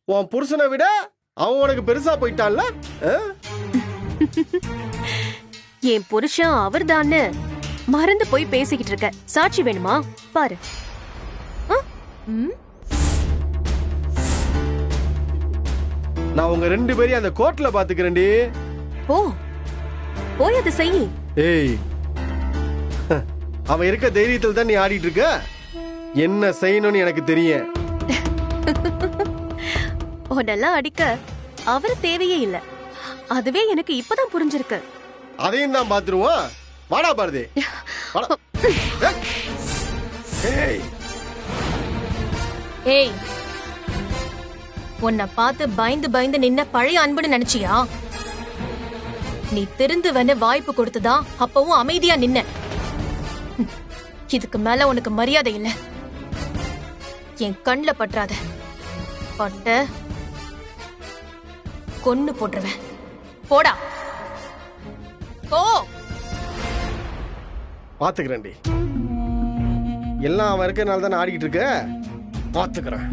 உன் புருஷனை விட அவன் உனக்கு பெருசா போயிட்டான்ல. என் புருஷன் அவர்தான்னு மறந்து போய் பேசிக்கிட்டு இருக்க. சாட்சி வேணுமா? பாரு. நான் உங்க 2 பேரையும் அந்த கோர்ட்ல பாத்துக்கிறேன்டி. ஓ, போய் அதை செய். ஏய், அவன் இருக்க தைரியத்தில் தான் நீ ஆடிட்டு இருக்க. என்ன செய்யணும்னு எனக்கு தெரியும். உன்னெல்லாம் அடிக்க அவரு தேவையே இல்ல. அதுவே எனக்கு இப்பதான் புரிஞ்சிருக்கு. அதையும் தான் பாத்துருவோம். வாடா பாரதி. ஏய், உன்னை பார்த்து பயந்து பயந்து நின்ன பழைய அன்புன்னு நினைச்சியா? நீ திருந்துவன்னு வாய்ப்பு கொடுத்துதான் அப்பவும் அமைதியா நின்ன. இதுக்கு மேல உனக்கு மரியாதை இல்ல. என் கண்ணுல பற்றாத. பட்ட கொன்னு போட்டுருவேன். போடா, போ. பாத்துக்கிறேன்டி. எல்லாம் அவன் இருக்கனால தான் ஆடிக்கிட்டு இருக்க. பாத்துக்கிறேன்.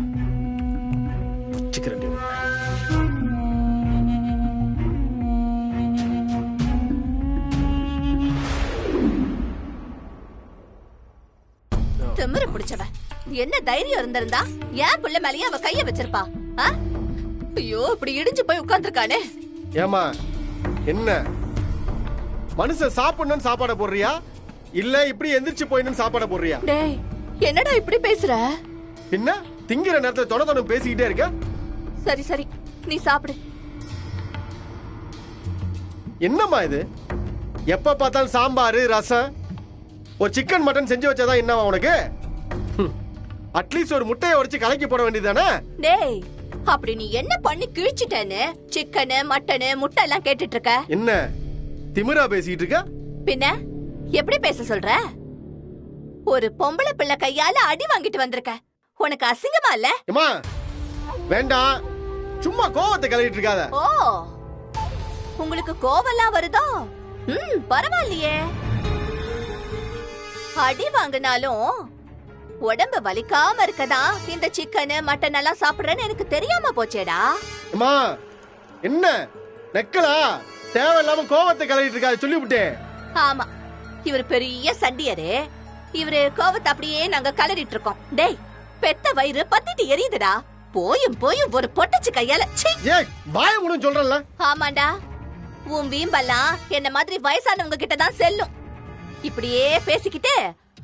திமிரு பிடிச்சவ. என்ன தைரியம் இருந்திருந்தா ஏன் புள்ள மேலயே அவ கைய வச்சிருப்பா? ஐயோ, இப்படி இடிஞ்சு போய் உட்கார்ந்துருக்கானே. ஏமா, என்ன மனுஷன் சாப்பிடணும்னு சாப்பாட போடுறியா, இல்ல இப்படி எந்திரிச்சு போயிடணும் சாப்பாட போடுறியா? டேய், என்னடா இப்படி பேசுற? என்ன திங்கிற நேரத்துல தொட பேசிக்கிட்டே இருக்க? சரி சரி, நீ சாப்பிடு. என்னம்மா இது? எப்ப பார்த்தாலும் சாம்பார் ரசம், ஒரு சிக்கன் மட்டன் செஞ்சு வச்சாதான் என்னவா உனக்கு? அட்லீஸ்ட் ஒரு முட்டையை உடைச்சு கலக்கி போட வேண்டியதானே? டேய், அப்படி நீ என்ன பண்ணி கிழிச்சிட்டேன்னு சிக்கன் மட்டன் முட்டை எல்லாம் கேட்டுட்டு இருக்க? என்ன திமிரா பேசிட்டு இருக்க? பின்ன எப்படி பேச சொல்ற? ஒரு பொம்பளை பிள்ளை கையால அடி வாங்கிட்டு வந்திருக்க. உனக்கு அசிங்கமா இல்ல? அம்மா வேண்டாம், சும்மா கோவத்தை கிளறிட்டு இருக்காத. ஓ, உங்களுக்கு கோவம்லாம் வருதோ? பரவாயில்லையே. அடி வாங்கினாலும் உடம்பு வலிக்காம இருக்கதா இந்த சிக்கன் மட்டன் எல்லாம் சாப்பிடுறேன்னு எனக்கு தெரியாம போச்சேடா. அம்மா என்ன நெக்கலா? தேவையில்லாம கோவத்தை கிளறிட்டு இருக்காத, சொல்லிவிட்டேன். ஆமா, இவர் பெரிய சண்டியரே. இவரு கோவத்தை அப்படியே நாங்க கலறிட்டு இருக்கோம். டேய், பெத்த வயிறு பத்திட்டு எரியுதுடா. போயும் போயும் ஒரு பொட்டச்சு கையால. வாய முடியும் சொல்றல. ஆமாண்டா, உன் வீம்பெல்லாம் என்ன மாதிரி வயசானவங்க கிட்ட தான் செல்லும். இப்படியே பேசிக்கிட்டு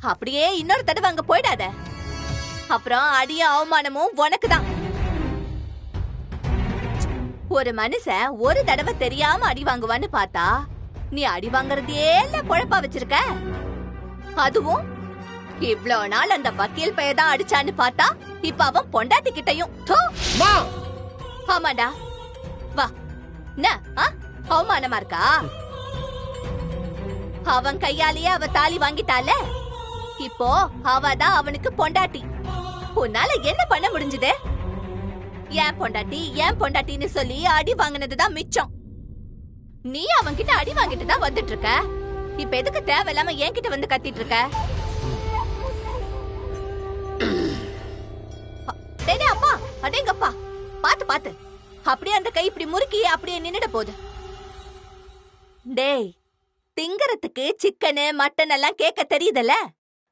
அப்படியே இன்னொரு தடவை அங்க போயிடாத. அப்புறம் அடிய அவமானமும் உனக்குதான். ஒரு மனுஷன் ஒரு தடவை தெரியாம அடி வாங்குவான்னு பார்த்தா நீ அடி வாங்குறதே குழப்பா வச்சிருக்க. அதுவும் இவ்ளோ நாள் அந்த வக்கீல் பையதான் அடிச்சான்னு பார்த்தா இப்ப அவன் பொண்டாட்டி கிட்டையும். ஆமாண்டா, வா. அவமானமா இருக்கா? அவன் கையாலேயே அவ தாலி வாங்கிட்டால. இப்போ அவதான் அவனுக்கு பொண்டாட்டி. உன்னால என்ன பண்ண முடிஞ்சது? ஏன் பொண்டாட்டி ஏன் பொண்டாட்டின்னு சொல்லி அடி வாங்கினதுதான் மிச்சம். நீ அவன் கிட்ட அடி வாங்கிட்டு தான் வந்துட்டு இருக்க. இப்ப எதுக்கு தேவையில்லாம என்கிட்ட வந்து கத்திட்டு இருக்க? டேய் அப்பா, அடேங்கப்பா, பாத்து பாத்து. அப்படியே அந்த கை இப்படி முறுக்கி அப்படியே நின்னுட போகுது. டேய், திங்கறதுக்கு சிக்கன் மட்டன் எல்லாம் கேட்க தெரியுதல்ல?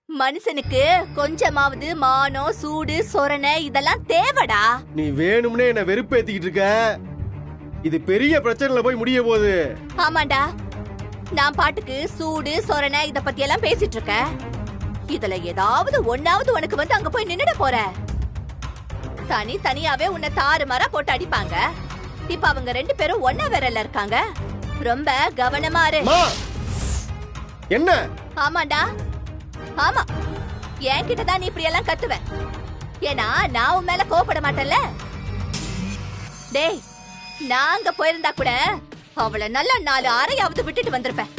மனுஷனுக்கு கொஞ்சமாவது மானம் சூடு சொரணை இதெல்லாம் தேவடா. நீ வேணும்னே என்ன வெறுப்பேத்திக்கிட்டு இருக்க. இது பெரிய பிரச்சனைல போய் முடிய போகுது. ஆமாண்டா, நான் பாட்டுக்கு சூடு சொரணை இத பத்தி எல்லாம் பேசிட்டு இருக்க. இதுல ஏதாவது ஒன்னாவது உனக்கு வந்து அங்க போய் நின்னுட போற. தனி தனியாவே உன்னை தாறுமாறா போட்டு அடிப்பாங்க. இப்ப அவங்க 2 பேரும் ஒன்னா விரல்ல இருக்காங்க. ரொம்ப கவனமா இரு. என்ன? ஆமாண்டா, ஆமா, என்கிட்டதான் நீ இப்படி எல்லாம் கத்துவ. ஏன்னா நான் உன் மேல கோவப்பட மாட்டேன்ல. டேய், நான் அங்க போயிருந்தா கூட அவளை நல்லா 4 அறையாவது விட்டுட்டு வந்திருப்பேன்.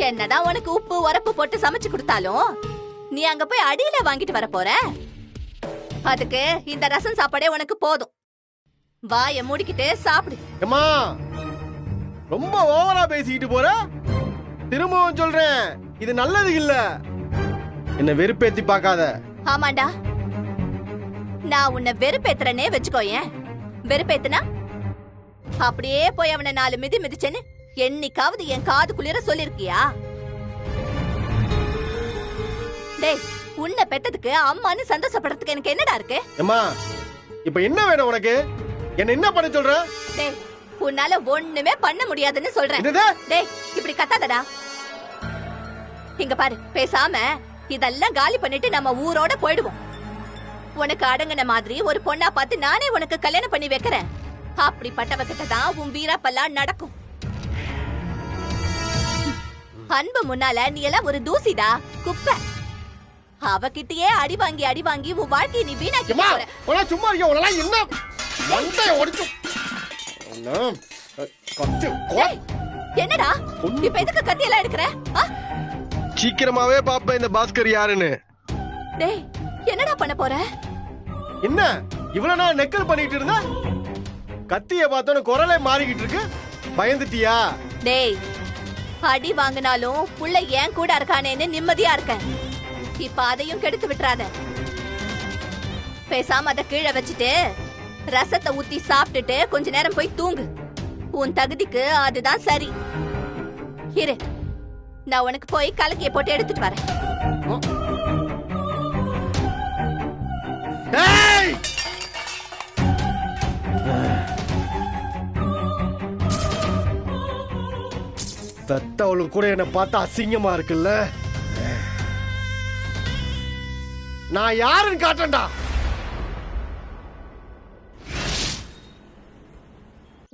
என்னதான் உனக்கு உப்பு உரப்பு போட்டு சமைச்சு கொடுத்தாலும் நீ அங்க போய் அடியில வாங்கிட்டு வர போற. அதுக்கு இந்த ரசம் சாப்பாடே உனக்கு போதும். வாய மூடிக்கிட்டு சாப்பிடு. அம்மா, ரொம்ப ஓவரா பேசிக்கிட்டு போற. திரும்பவும் சொல்றேன், இது நல்லது இல்ல. என்ன வெறுப்பேத்தி பார்க்காத. ஆமாண்டா, நான் உன்னை வெறுப்பேத்துறனே வச்சுக்கோயேன். வெறுப்பேத்துனா அப்படியே போய் அவனை 4 மிதி மிதிச்சேன்னு என்னைக்காவது என் காது குளிர சொல்லிருக்கியா? டேய், உன்னை பெத்ததுக்கு அம்மான்னு சந்தோஷப்படுறதுக்கு எனக்கு என்னடா இருக்கு? அம்மா இப்ப என்ன வேணும் உனக்கு? என்ன என்ன பண்ண சொல்ற? டேய், உன்னால ஒண்ணுமே பண்ண முடியாதுன்னு சொல்றேன். என்னது? டேய், இப்படி கத்தாதடா. இங்க பாரு, பேசாம இதெல்லாம் காலி பண்ணிட்டு நம்ம ஊரோட போயிடுவோம். உனக்கு அடங்கின மாதிரி ஒரு பொண்ணா பார்த்து நானே உனக்கு கல்யாணம் பண்ணி வைக்கிறேன். அப்படிப்பட்டவகிட்ட தான் உன் வீராப்பெல்லாம் நடக்கும். அன்பு முன்னால நீ எல்லாம் ஒரு தூசிடா, குப்பை. அவகிட்டயே அடி வாங்கி உன் வாழ்க்கையை நீ வீணாக்கி போற. உன சும்மா இருக்க. உனலாம் என்ன மண்டைய ஒடிச்சு. என்னடா இப்ப எதுக்கு கத்தி எல்லாம் எடுக்கற? சீக்கிரமாவே பாப்பேன் இந்த பாஸ்கர் யாருன்னு. டேய், என்னடா பண்ண போற? என்ன இவ்வளவு நாள் நெக்கல் பண்ணிட்டு இருந்தா? கத்திய பார்த்தோன்னு குரலே மாறிக்கிட்டு இருக்கு. பயந்துட்டியா? டேய், அடி வாங்கினாலும் புள்ள ஏன் கூட இருக்கானேன்னு நிம்மதியா இருக்கேன். இப்ப அதையும் கெடுத்து விட்டுறாத. பேசாம அதை கீழே வச்சுட்டு ரசத்தை ஊத்தி சாப்பிட்டுட்டு கொஞ்ச நேரம் போய் தூங்கு. உன் தகுதிக்கு அதுதான் சரி. இரு, நான் உனக்கு போய் கலக்கிய போட்டு எடுத்துட்டு வரேன். பெத்தவளுக்கு கூட என்ன பார்த்தா அசிங்கமா இருக்குல்ல. நான் யாருன்னு காட்டேன்டா.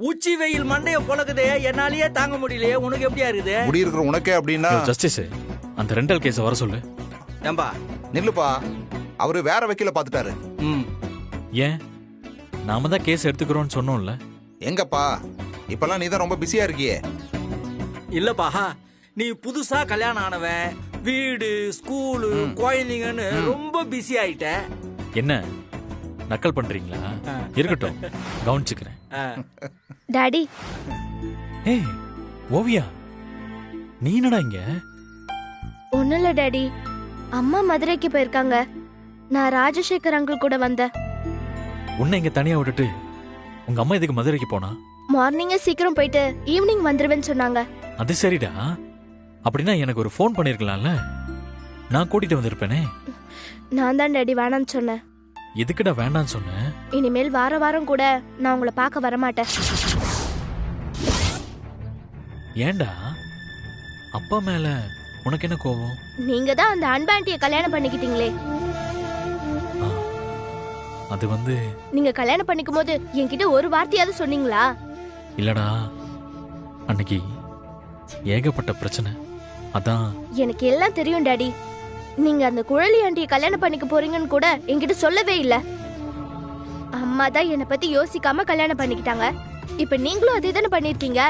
உச்சி வெயில் மண்டைய பொழக்குதே, என்னாலேயே தாங்க முடியலையே. உனக்கு எப்படியா இருக்குது? முடி இருக்கிற உனக்கே அப்படின்னா ஜஸ்டிஸ் அந்த ரெண்டல் கேஸ வர சொல்லு. ஏம்பா நில்லுப்பா, அவரு வேற வக்கீல பாத்துட்டாரு. ஏன் நாம தான் கேஸ் எடுத்துக்கிறோம்னு சொன்னோம்ல. எங்கப்பா இப்பெல்லாம் நீ தான் ரொம்ப பிஸியா இருக்கியே. இல்லப்பா, நீ புதுசா கல்யாணம் ஆனவன், வீடு ஸ்கூலு குழந்தைங்கன்னு ரொம்ப பிஸி ஆயிட்ட. என்ன நக்கல் பண்றீங்களா? இருக்கட்டும், கவனிச்சுக்கிறேன். டாடி. ஏய் ஓவியா, நீ என்னடா இங்க? ஒண்ணும் இல்ல டாடி, அம்மா மதுரைக்கு போயிருக்காங்க. நான் ராஜசேகர் அங்கிள் கூட வந்தேன். உன்னை இங்க தனியா விட்டுட்டு உங்க அம்மா இதுக்கு மதுரைக்கு போனா? மார்னிங்கே சீக்கிரம் போயிட்டு ஈவினிங் வந்துருவேன்னு சொன்னாங்க. அது சரிடா. அப்படின்னா எனக்கு ஒரு ஃபோன் பண்ணிருக்கலாம்ல, நான் கூட்டிட்டு வந்திருப்பேனே. நான் தான் டாடி வேணான்னு சொன்னேன். எதுக்குடா வேண்டான்னு சொன்ன? இனிமேல் வார வாரம் கூட நான் உங்களை பார்க்க வரமாட்டேன். ஏண்டா அப்பா மேல உனக்கு என்ன கோவம்? நீங்க தான் அந்த அன்பாண்டிய கல்யாணம் பண்ணிக்கிட்டீங்களே. அது வந்து நீங்க கல்யாணம் பண்ணிக்கும் போது என்கிட்ட ஒரு வார்த்தையாவது சொன்னீங்களா? இல்லடா, அன்னைக்கு ஏகப்பட்ட பிரச்சனை. அதான். எனக்கு எல்லாம் தெரியும் டாடி. நீங்க அந்த குழலி ஆண்டிய கல்யாணம் பண்ணிக்க போறீங்கன்னு கூட என்கிட்ட சொல்லவே இல்ல. அம்மா தான் என்னை பத்தி யோசிக்காம கல்யாணம் பண்ணிக்கிட்டாங்க. இப்ப நீங்களும் அதே தானே பண்ணிருக்கீங்க.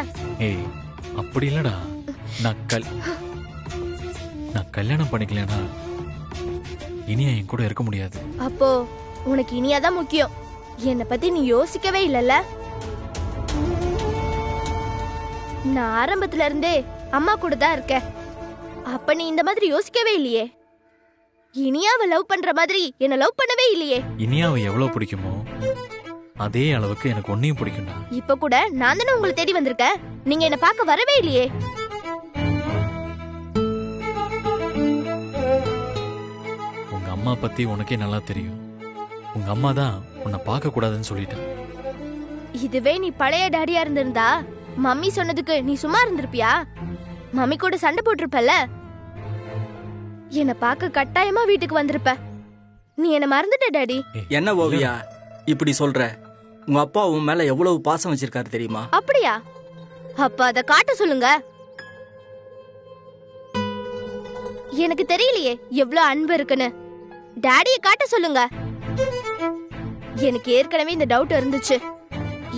ஏய் அப்படி இல்லடா, நான் கல்யாணம் பண்ணிக்கலனா இனியா என் கூட இருக்க முடியாது. அப்போ உனக்கு இனியாதான் முக்கியம். என்னை பத்தி நீ யோசிக்கவே இல்லல்ல. நான் ஆரம்பத்துல இருந்தே அம்மா கூட தான் இருக்கேன். அப்ப நீ இந்த மாதிரி யோசிக்கவே இல்லையே. இனியாவை லவ் பண்ற மாதிரி என்ன லவ் பண்ணவே இல்லையே. இனியாவை எவ்வளவு பிடிக்குமோ அதே அளவுக்கு எனக்கு ஒன்னையும் பிடிக்கும்டா. இப்ப கூட நான் தானே உங்களை தேடி வந்திருக்கேன். நீங்க என்ன பார்க்க வரவே இல்லையே. உங்க அம்மா பத்தி உனக்கே நல்லா தெரியும். உங்க அம்மா தான் உன்னை பார்க்க கூடாதுன்னு சொல்லிட்டான். இதுவே நீ பழைய டாடியா இருந்திருந்தா மம்மி சொன்னதுக்கு நீ சும்மா இருந்திருப்பியா? மம்மி கூட சண்டை போட்டிருப்பல. என்ன பார்க்க கட்டாயமா வீட்டுக்கு வந்திருப்ப. நீ என்ன மறந்துட்ட டாடி. என்ன ஓவியா இப்படி சொல்ற? உங்க அப்பா உன் மேல எவ்வளவு பாசம் வச்சிருக்காரு தெரியுமா? அப்படியா? அப்ப அத காட்ட சொல்லுங்க. எனக்கு தெரியலையே எவ்வளவு அன்பு இருக்குன்னு. டாடியை காட்ட சொல்லுங்க. எனக்கு ஏற்கனவே இந்த டவுட் இருந்துச்சு.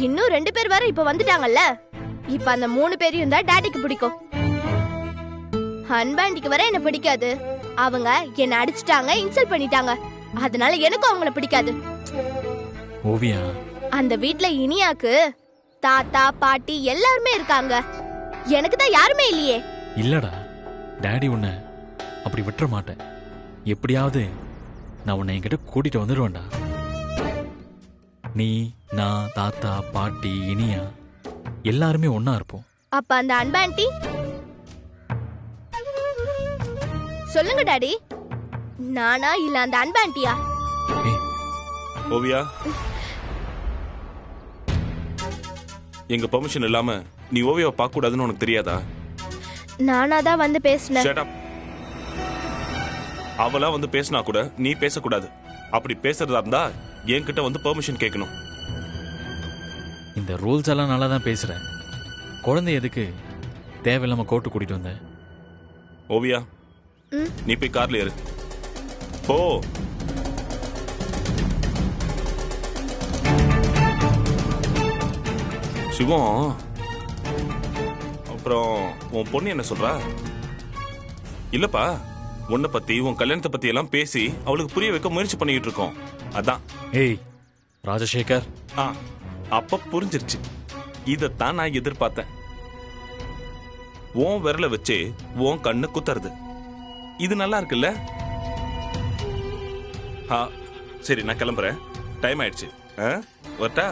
இன்னும் 2 பேர் வர இப்ப வந்துட்டாங்கல்ல. இப்ப அந்த 3 பேரையும் தான் டாடிக்கு பிடிக்கும். அன்பாண்டிக்கு வர என்ன பிடிக்காது. அவங்க என்ன அடிச்சிட்டாங்க, இன்சல்ட் பண்ணிட்டாங்க. அதனால எனக்கும் அவங்கள பிடிக்காது. ஓவியா, அந்த வீட்ல இனியாக்கு தாத்தா பாட்டி எல்லாருமே இருக்காங்க. எனக்கு தான் யாருமே இல்லையே. இல்லடா, டாடி உன்னை அப்படி விட்டுற மாட்டேன். எப்படியாவது நான் உன்னை என்கிட்ட கூட்டிட்டு வந்துடுவேன்டா. நீ, நான், தாத்தா, பாட்டி, இனியா எல்லாருமே ஒண்ணா இருப்போம். அப்ப அந்த அன்பு ஆண்டி சொல்லுங்க டாடி, நானா இல்ல அந்த அன்பு ஆண்டியா? ஏய், ஓவியா, எங்க பெர்மிஷன் இல்லாம நீ ஓவியாவை பார்க்க கூடாதுன்னு உனக்கு தெரியாதா? நானா தான் வந்து பேசினேன். Shut up. அவளா வந்து பேசினா கூட நீ பேசக்கூடாது. அப்படி பேசுறதா இருந்தா என்கிட்ட வந்து பெர்மிஷன் கேட்கணும். இந்த ரூல்ஸ் எல்லாம் நல்லா தான் பேசுறேன். குழந்தை எதுக்கு தேவையில்லாம கோர்ட்டு கூட்டிட்டு வந்த? ஓவியா, நீ போய் கார்ல ஏறு. போ. சிவம், அப்புறம் உன் பொண்ணு என்ன சொல்றா? இல்லப்பா, உன்னை பத்தி உன் கல்யாணத்தை பத்தி எல்லாம் பேசி அவளுக்கு புரிய வைக்க முயற்சி பண்ணிட்டு இருக்கோம். அதான். ஏய் ராஜசேகர், அப்ப புரிஞ்சிருச்சு. இதத்தான் நான் எதிர்பார்த்தேன். உன் விரல வச்சு உன் கண்ணு குத்துறது, இது நல்லா இருக்குல்ல? சரி, நான் கிளம்புறேன். டைம் ஆயிடுச்சு. வரட்டா?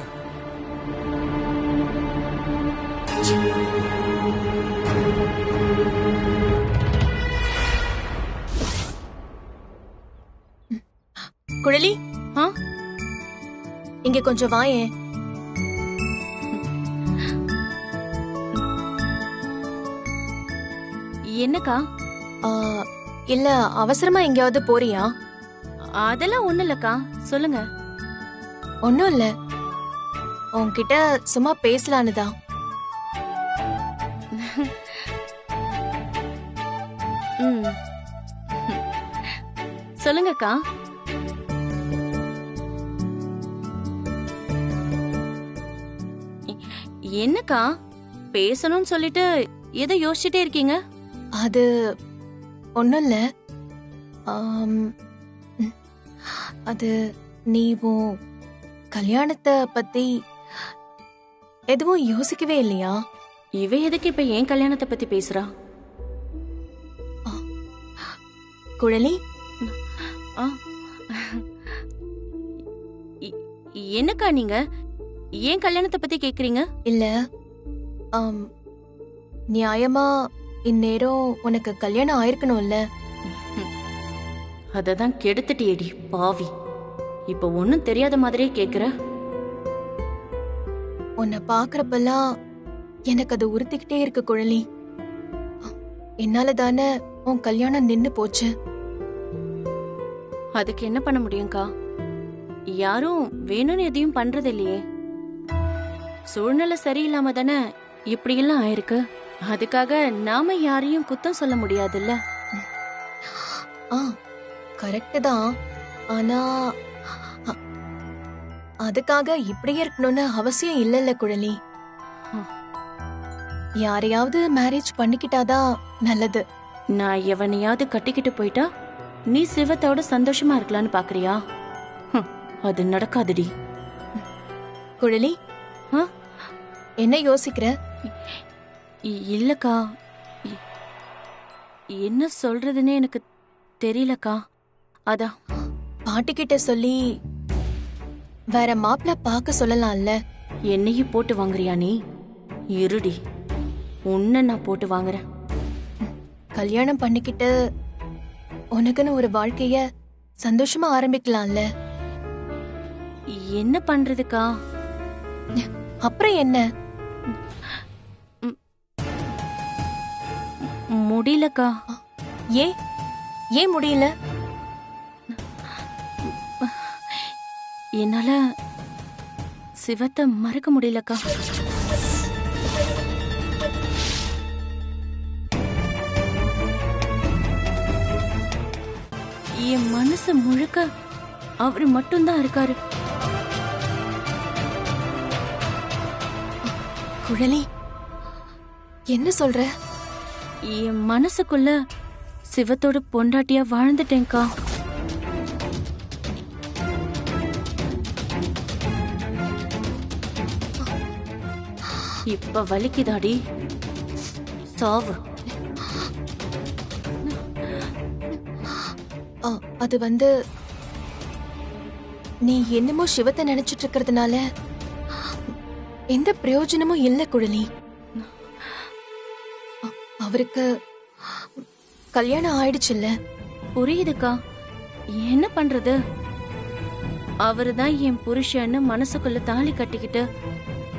குழலி, இங்க கொஞ்சம் வாயேன். என்னக்கா? இல்ல, அவசரமா எங்கேயாவது போறியா? அதெல்லாம் ஒண்ணு இல்லக்கா, சொல்லுங்க. ஒன்னும் இல்ல, உன்கிட்ட சும்மா பேசலான்னு தான். சொல்லுங்கக்கா. என்னக்கா பேசணும்னு சொல்லிட்டு எதை யோசிச்சுட்டே இருக்கீங்க? அது ஒன்னும் இல்ல. அது நீ உன் கல்யாணத்தை பத்தி எதுவும் யோசிக்கவே இல்லையா? இவ எதுக்கு இப்ப ஏன் கல்யாணத்தை பத்தி பேசுறா? குழலி, என்னக்கா நீங்க ஏன் கல்யாணத்தை பத்தி கேக்குறீங்க? இல்ல, நியாயமா இந்நேரம் உனக்கு கல்யாணம் ஆயிருக்கணும்ல. அததான் கெடுத்துட்டியேடி பாவி. இப்ப ஒண்ணும் தெரியாத மாதிரியே கேக்குற. உன்னை பாக்குறப்பெல்லாம் எனக்கு அது உறுத்திக்கிட்டே இருக்கு குழலி. என்னால தானே உன் கல்யாணம் நின்னு போச்சு. அதுக்கு என்ன பண்ண முடியும்க்கா? யாரும் வேணும்னு எதையும் பண்றது இல்லையே. சூழ்நிலை சரியில்லாம தானே இப்படி எல்லாம் ஆயிருக்கு. அதுக்காக நாம யாரையும் குத்தம் சொல்ல முடியாதுல்ல. கரெக்ட் தான். ஆனா அதுக்காக இப்படியே இருக்கணும்னு அவசியம் இல்லைல்ல குழலி. யாரையாவது மேரேஜ் பண்ணிக்கிட்டாதான் நல்லது. நான் எவனையாவது கட்டிக்கிட்டு போயிட்டா நீ சிவத்தோட சந்தோஷமா இருக்கலாம்னு பாக்குறியா? அது நடக்காதுடி. குழலி, என்ன யோசிக்கிற? இல்லக்கா, என்ன சொல்றதுன்னே எனக்கு தெரியலக்கா. அதான் பாட்டிக்கிட்ட சொல்லி வேற மாப்பிள்ள பார்க்க சொல்லலாம்ல. என்னையும் போட்டு வாங்குறியா நீ? இருடி, உன்னை நான் போட்டு வாங்குறேன். கல்யாணம் பண்ணிக்கிட்டு உனக்குன்னு ஒரு வாழ்க்கைய சந்தோஷமா ஆரம்பிக்கலாம்ல. என்ன பண்றதுக்கா? அப்புறம் என்ன? முடியலக்கா. ஏன் முடியல? என்னால சிவத்தை மறக்க முடியலக்கா. என் மனசு முழுக்க அவரு மட்டும்தான் இருக்காரு. குழலி, என்ன சொல்ற? என் மனசுக்குள்ள சிவத்தோட பொண்டாட்டியா வாழ்ந்துட்டேன்க்கா. இப்ப வலிக்குதாடி? சாவு. அது வந்து நீ என்னமோ சிவத்தை நினைச்சிட்டு இருக்கிறதுனால எந்த பிரயோஜனமும் இல்ல குழலி. அவருக்கு கல்யாணம் ஆயிடுச்சுல்ல. புரியுதுக்கா, என்ன பண்றது? அவருதான் என் புருஷன்னு மனசுக்குள்ள தாலி கட்டிக்கிட்டு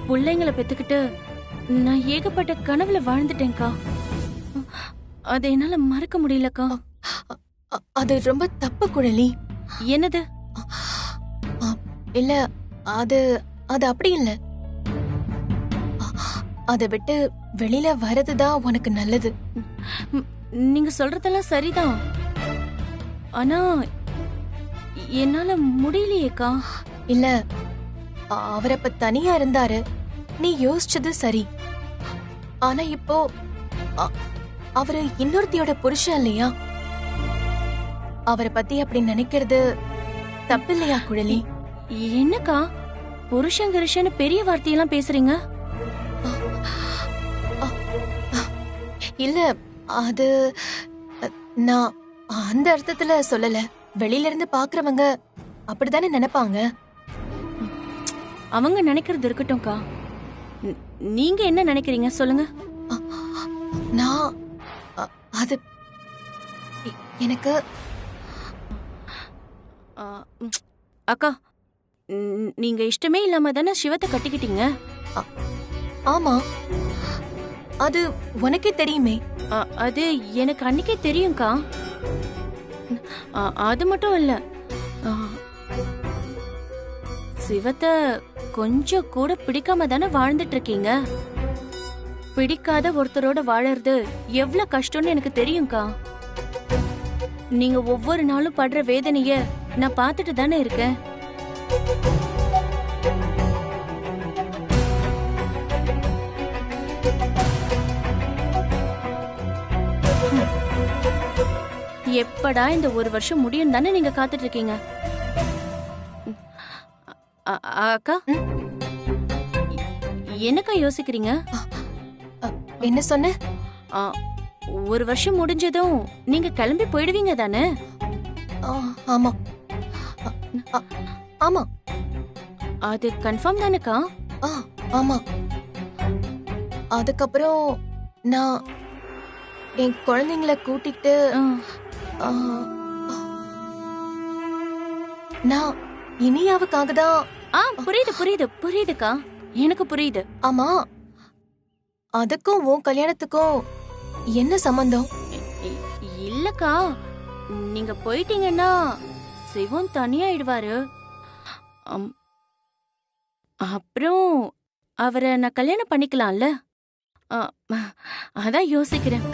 பிள்ளைங்களை பெத்துக்கிட்டு நான் ஏகப்பட்ட கனவுல வாழ்ந்துட்டேன்க்கா. அதை என்னால மறக்க முடியலக்கா. அது ரொம்ப தப்பு குழலி. என்னது? இல்ல, அது அது அப்படி இல்ல. அதை விட்டு வெளியில வரதுதான் உனக்கு நல்லது. நீங்க சொல்றதெல்லாம் சரிதான், ஆனா என்னால முடியலையேக்கா. இல்ல, அவர் அப்ப தனியா இருந்தாரு, நீ யோசிச்சது சரி. ஆனா இப்போ அவரு இன்னொருத்தியோட புருஷன் இல்லையா? அவரை பத்தி அப்படி நினைக்கிறது தப்பு இல்லையா குழலி? என்னக்கா புருஷன் கிருஷன்னு பெரிய வார்த்தையெல்லாம் பேசுறீங்க? இல்ல, அது நான் அந்த அர்த்தத்துல சொல்லல. வெளியில இருந்து பாக்குறவங்க அப்படித்தானே நினைப்பாங்க. அவங்க நினைக்கிறது இருக்கட்டும்க்கா. நீங்க என்ன நினைக்கிறீங்க சொல்லுங்க. நான் அது எனக்கு அக்கா, நீங்க இஷ்டமே இல்லாம தானே சிவத்தை கட்டிக்கிட்டீங்க. ஆமா, அது உனக்கே தெரியுமே. அது எனக்கு அன்னைக்கே தெரியும்க்கா. அது மட்டும் இல்ல, சிவத்தை கொஞ்சம் கூட பிடிக்காம தானே வாழ்ந்துட்டு இருக்கீங்க. பிடிக்காத ஒருத்தரோட வாழறது எவ்வளவு கஷ்டம்னு எனக்கு தெரியும்க்கா. நீங்க ஒவ்வொரு நாளும் படுற வேதனைய நான் பார்த்துட்டு தானே இருக்கேன். எப்படா இந்த ஒரு வருஷம் முடியும் தானே நீங்க காத்துட்டு இருக்கீங்க. அக்கா, என்னக்கா யோசிக்கிறீங்க? என்ன சொன்ன? ஒரு வருஷம் முடிஞ்சதும் நீங்க கிளம்பி போயிடுவீங்க தானே? ஆமா ஆமா, அது கன்ஃபார்ம் தானேக்கா? ஆமா. அதுக்கப்புறம் நான் என் குழந்தைங்களை கூட்டிட்டு நான் இனியாவுக்காக தான். புரியுது புரியுது புரியுதுக்கா, எனக்கு புரியுது. ஆமா, அதுக்கும் உன் கல்யாணத்துக்கும் என்ன சம்பந்தம்? இல்லக்கா, நீங்க போயிட்டீங்கன்னா சிவம் தனியாயிடுவாரு. அப்புறம் அவரை நான் கல்யாணம் பண்ணிக்கலாம்ல, அதான் யோசிக்கிறேன்.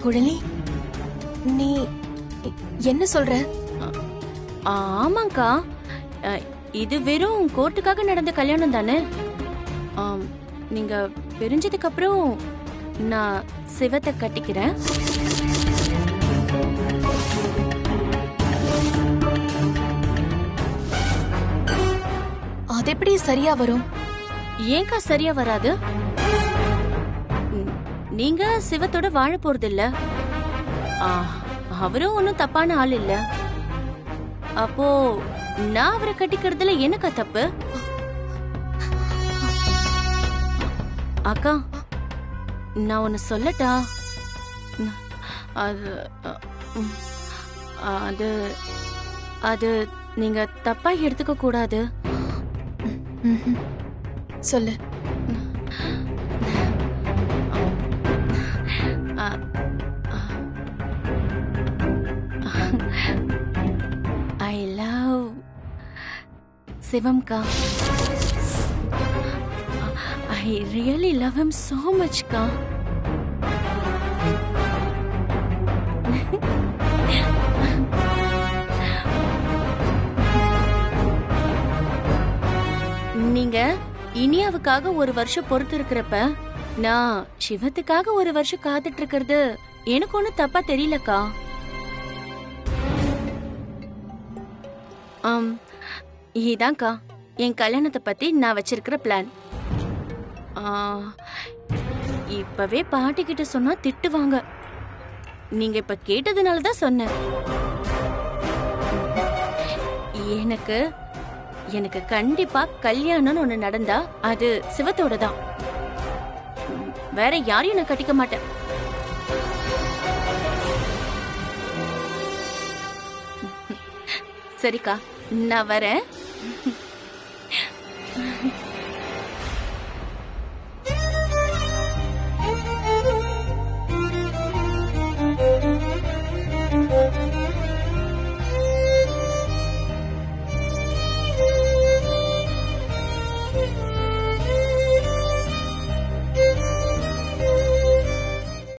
குழலி, நீ என்ன சொல்ற? ஆமாங்கா, இது வெறும் கோர்ட்டுக்காக நடந்த கல்யாணம் தானே. நீங்க பிரிஞ்சதுக்கு அப்புறம் நான் சிவத்தை கட்டிக்கிறேன். அது எப்படி சரியா வரும்? ஏங்கா சரியா வராது? நீங்க சிவத்தோட வாழ போறது இல்ல, அவரும் ஒன்னும் தப்பான ஆள் இல்ல. அப்போ நான் அவரை கட்டிக்கிறதுல என்னக்கா தப்பு? அக்கா, நான் ஒன்னு சொல்லட்டா? அது அது அது நீங்க தப்பா எடுத்துக்க கூடாது. சொல்லு. I love Sivamka. I really love him so much, ka. நீங்க இனியாவுக்காக ஒரு வருஷம் பொறுத்து இருக்கிறப்ப நான் சிவத்துக்காக ஒரு வருஷம் காத்துட்டு இருக்கிறது எனக்கு ஒன்னும் தப்பா தெரியலக்கா. இதான்க்கா என் கல்யாணத்தை பத்தி நான் வச்சிருக்கிற பிளான். ஆ, இப்பவே பாட்டி கிட்ட சொன்னா திட்டுவாங்க. நீங்க இப்ப கேட்டதுனால தான் சொன்னேன். எனக்கு எனக்கு கண்டிப்பா கல்யாணம்னு ஒண்ணு நடந்தா அது சிவத்தோட தான். வேற யாரையும் நான் கட்டிக்க மாட்டேன். சரிக்கா, நான் வரேன்.